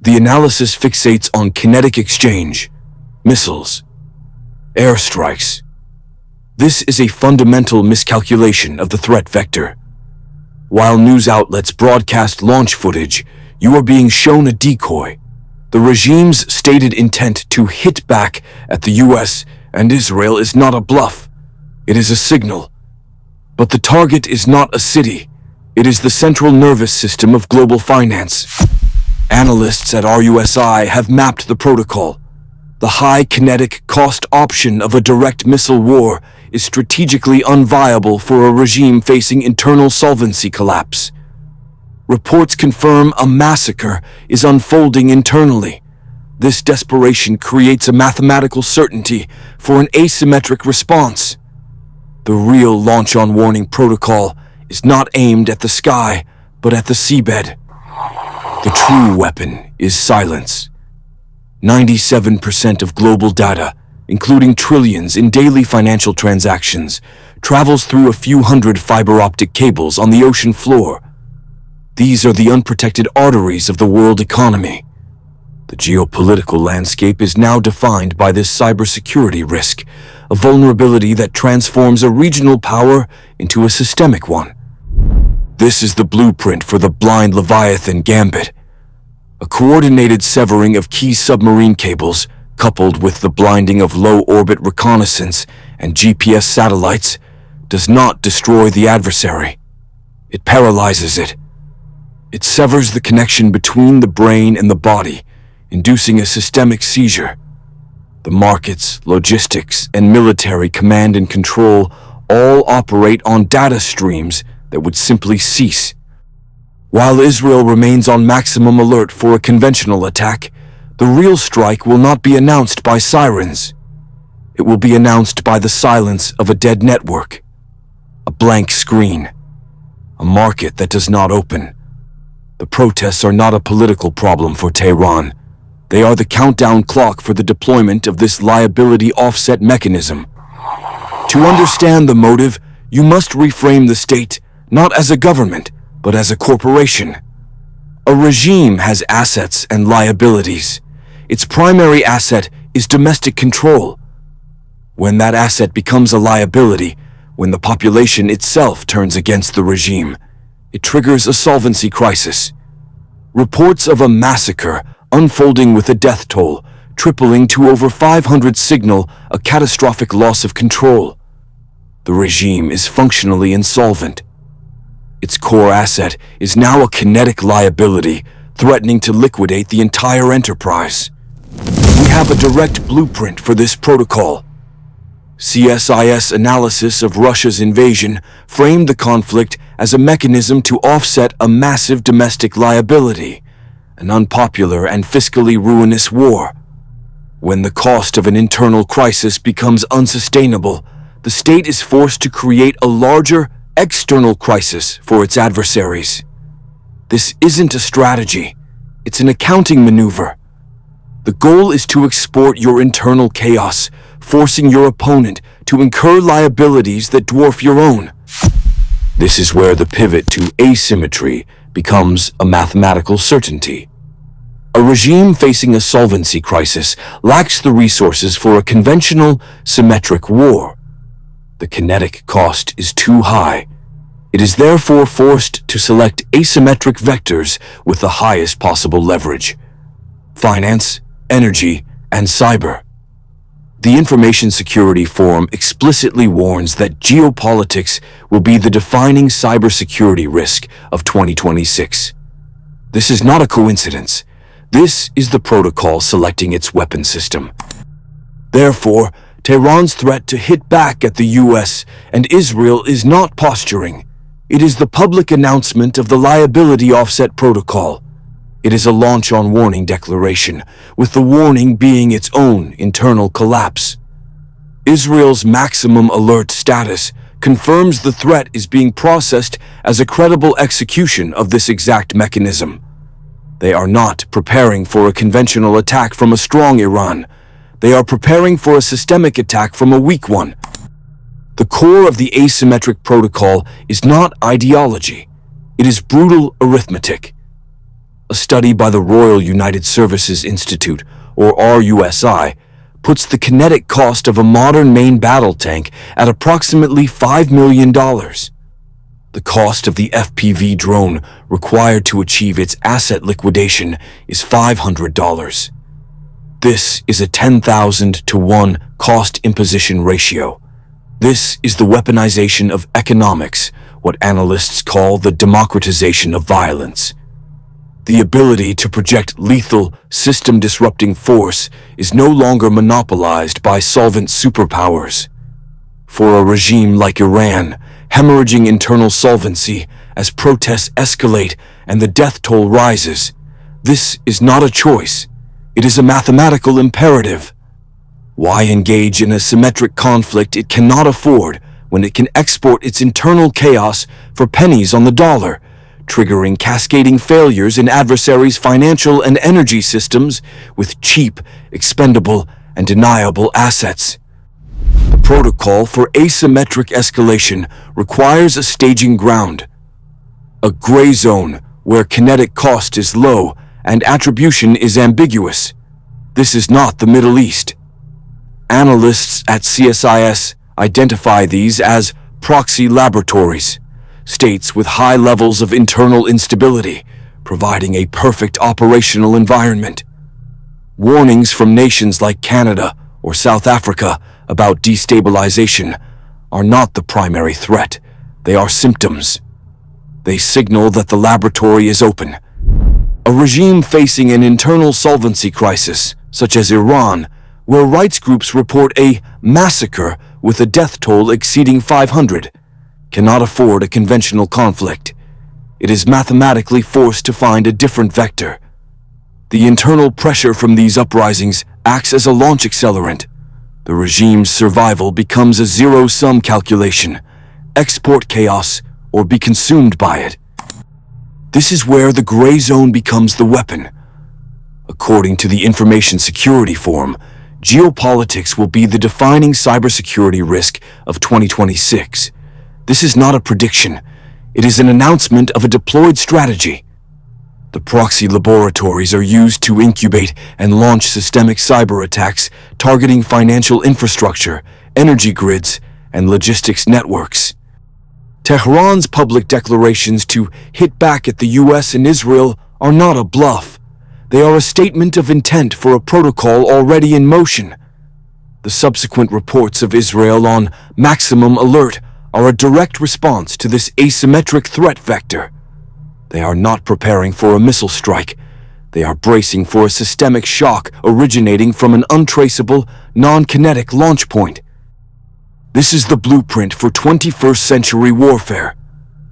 The analysis fixates on kinetic exchange, missiles, airstrikes. This is a fundamental miscalculation of the threat vector. While news outlets broadcast launch footage, you are being shown a decoy. The regime's stated intent to hit back at the US and Israel is not a bluff. It is a signal. But the target is not a city. It is the central nervous system of global finance. Analysts at RUSI have mapped the protocol. The high kinetic cost option of a direct missile war is strategically unviable for a regime facing internal solvency collapse. Reports confirm a massacre is unfolding internally. This desperation creates a mathematical certainty for an asymmetric response. The real launch-on-warning protocol is not aimed at the sky, but at the seabed. The true weapon is silence. 97% of global data, including trillions in daily financial transactions, travels through a few hundred fiber optic cables on the ocean floor. These are the unprotected arteries of the world economy. The geopolitical landscape is now defined by this cybersecurity risk, a vulnerability that transforms a regional power into a systemic one. This is the blueprint for the blind Leviathan gambit. A coordinated severing of key submarine cables, coupled with the blinding of low-orbit reconnaissance and GPS satellites, does not destroy the adversary. It paralyzes it. It severs the connection between the brain and the body, inducing a systemic seizure. The markets, logistics, and military command and control all operate on data streams that would simply cease. While Israel remains on maximum alert for a conventional attack, the real strike will not be announced by sirens. It will be announced by the silence of a dead network, a blank screen, a market that does not open. The protests are not a political problem for Tehran. They are the countdown clock for the deployment of this liability offset mechanism. To understand the motive, you must reframe the state not as a government, but as a corporation. A regime has assets and liabilities. Its primary asset is domestic control. When that asset becomes a liability, when the population itself turns against the regime, it triggers a solvency crisis. Reports of a massacre unfolding with a death toll tripling to over 500 signal a catastrophic loss of control. The regime is functionally insolvent. Its core asset is now a kinetic liability, threatening to liquidate the entire enterprise. We have a direct blueprint for this protocol. CSIS analysis of Russia's invasion framed the conflict as a mechanism to offset a massive domestic liability, an unpopular and fiscally ruinous war. When the cost of an internal crisis becomes unsustainable, the state is forced to create a larger external crisis for its adversaries. This isn't a strategy, it's an accounting maneuver. The goal is to export your internal chaos, forcing your opponent to incur liabilities that dwarf your own. This is where the pivot to asymmetry becomes a mathematical certainty. A regime facing a solvency crisis lacks the resources for a conventional, symmetric war. The kinetic cost is too high. It is therefore forced to select asymmetric vectors with the highest possible leverage: finance, energy, and cyber. The Information Security Forum explicitly warns that geopolitics will be the defining cybersecurity risk of 2026. This is not a coincidence. This is the protocol selecting its weapon system. Therefore, Tehran's threat to hit back at the US and Israel is not posturing. It is the public announcement of the liability offset protocol. It is a launch-on-warning declaration, with the warning being its own internal collapse. Israel's maximum alert status confirms the threat is being processed as a credible execution of this exact mechanism. They are not preparing for a conventional attack from a strong Iran. They are preparing for a systemic attack from a weak one. The core of the asymmetric protocol is not ideology. It is brutal arithmetic. A study by the Royal United Services Institute, or RUSI, puts the kinetic cost of a modern main battle tank at approximately $5 million. The cost of the FPV drone required to achieve its asset liquidation is $500. This is a 10,000 to 1 cost imposition ratio. This is the weaponization of economics, what analysts call the democratization of violence. The ability to project lethal, system-disrupting force is no longer monopolized by solvent superpowers. For a regime like Iran, hemorrhaging internal solvency as protests escalate and the death toll rises, this is not a choice. It is a mathematical imperative. Why engage in a symmetric conflict it cannot afford when it can export its internal chaos for pennies on the dollar, triggering cascading failures in adversaries' financial and energy systems with cheap, expendable, and deniable assets? The protocol for asymmetric escalation requires a staging ground, a gray zone where kinetic cost is low and attribution is ambiguous. This is not the Middle East. Analysts at CSIS identify these as proxy laboratories, states with high levels of internal instability, providing a perfect operational environment. Warnings from nations like Canada or South Africa about destabilization are not the primary threat. They are symptoms. They signal that the laboratory is open. A regime facing an internal solvency crisis, such as Iran, where rights groups report a massacre with a death toll exceeding 500, cannot afford a conventional conflict. It is mathematically forced to find a different vector. The internal pressure from these uprisings acts as a launch accelerant. The regime's survival becomes a zero-sum calculation. Export chaos or be consumed by it. This is where the gray zone becomes the weapon. According to the Information Security Forum, geopolitics will be the defining cybersecurity risk of 2026. This is not a prediction. It is an announcement of a deployed strategy. The proxy laboratories are used to incubate and launch systemic cyber attacks targeting financial infrastructure, energy grids, and logistics networks. Tehran's public declarations to hit back at the US and Israel are not a bluff. They are a statement of intent for a protocol already in motion. The subsequent reports of Israel on maximum alert are a direct response to this asymmetric threat vector. They are not preparing for a missile strike. They are bracing for a systemic shock originating from an untraceable, non-kinetic launch point. This is the blueprint for 21st century warfare,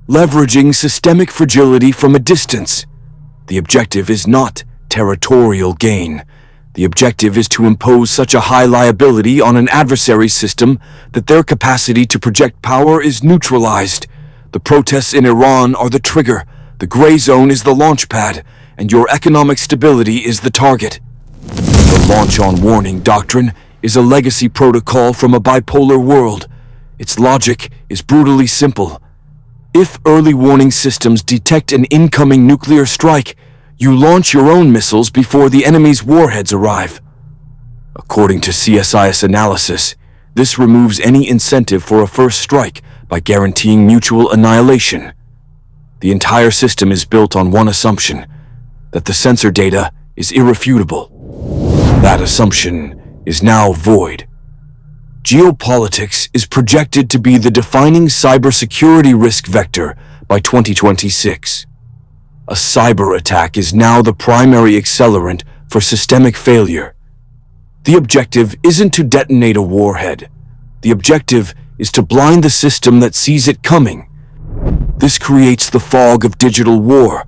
leveraging systemic fragility from a distance. The objective is not territorial gain. The objective is to impose such a high liability on an adversary's system that their capacity to project power is neutralized. The protests in Iran are the trigger, the gray zone is the launch pad, and your economic stability is the target. The launch on warning doctrine is a legacy protocol from a bipolar world. Its logic is brutally simple. If early warning systems detect an incoming nuclear strike, you launch your own missiles before the enemy's warheads arrive. According to CSIS analysis, this removes any incentive for a first strike by guaranteeing mutual annihilation. The entire system is built on one assumption, that the sensor data is irrefutable. That assumption is now void. Geopolitics is projected to be the defining cybersecurity risk vector by 2026. A cyber attack is now the primary accelerant for systemic failure. The objective isn't to detonate a warhead. The objective is to blind the system that sees it coming. This creates the fog of digital war.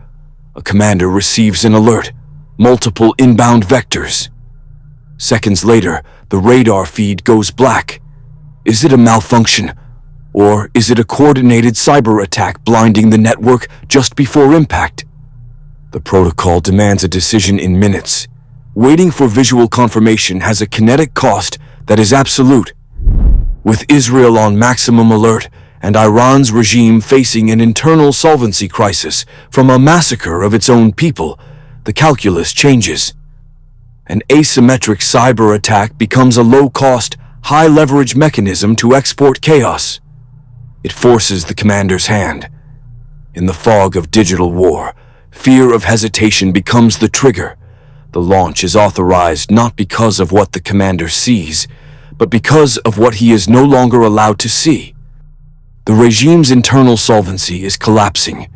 A commander receives an alert, multiple inbound vectors. Seconds later, the radar feed goes black. Is it a malfunction? Or is it a coordinated cyber attack blinding the network just before impact? The protocol demands a decision in minutes. Waiting for visual confirmation has a kinetic cost that is absolute. With Israel on maximum alert and Iran's regime facing an internal solvency crisis from a massacre of its own people, the calculus changes. An asymmetric cyber attack becomes a low-cost, high-leverage mechanism to export chaos. It forces the commander's hand. In the fog of digital war, fear of hesitation becomes the trigger. The launch is authorized not because of what the commander sees, but because of what he is no longer allowed to see. The regime's internal solvency is collapsing.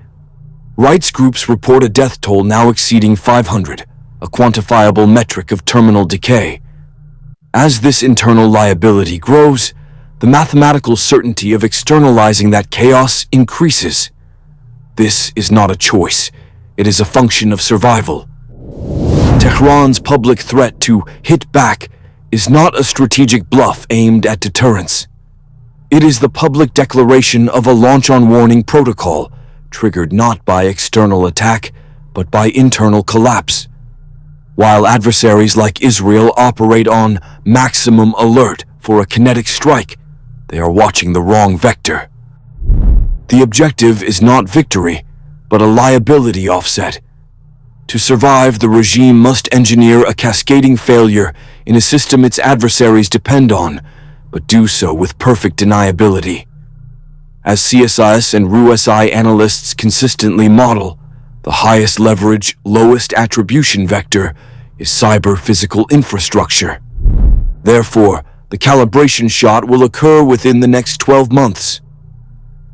Rights groups report a death toll now exceeding 500, a quantifiable metric of terminal decay. As this internal liability grows, the mathematical certainty of externalizing that chaos increases. This is not a choice. It is a function of survival. Tehran's public threat to hit back is not a strategic bluff aimed at deterrence. It is the public declaration of a launch-on-warning protocol, triggered not by external attack, but by internal collapse. While adversaries like Israel operate on maximum alert for a kinetic strike, they are watching the wrong vector. The objective is not victory, but a liability offset. To survive, the regime must engineer a cascading failure in a system its adversaries depend on, but do so with perfect deniability. As CSIS and RUSI analysts consistently model, the highest leverage, lowest attribution vector is cyber-physical infrastructure. Therefore, the calibration shot will occur within the next 12 months.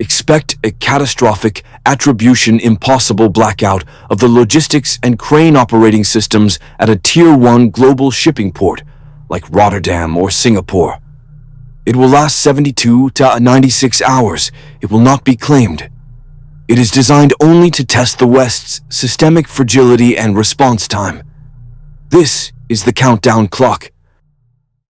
Expect a catastrophic, attribution-impossible blackout of the logistics and crane operating systems at a Tier 1 global shipping port, like Rotterdam or Singapore. It will last 72 to 96 hours. It will not be claimed. It is designed only to test the West's systemic fragility and response time. This is the countdown clock.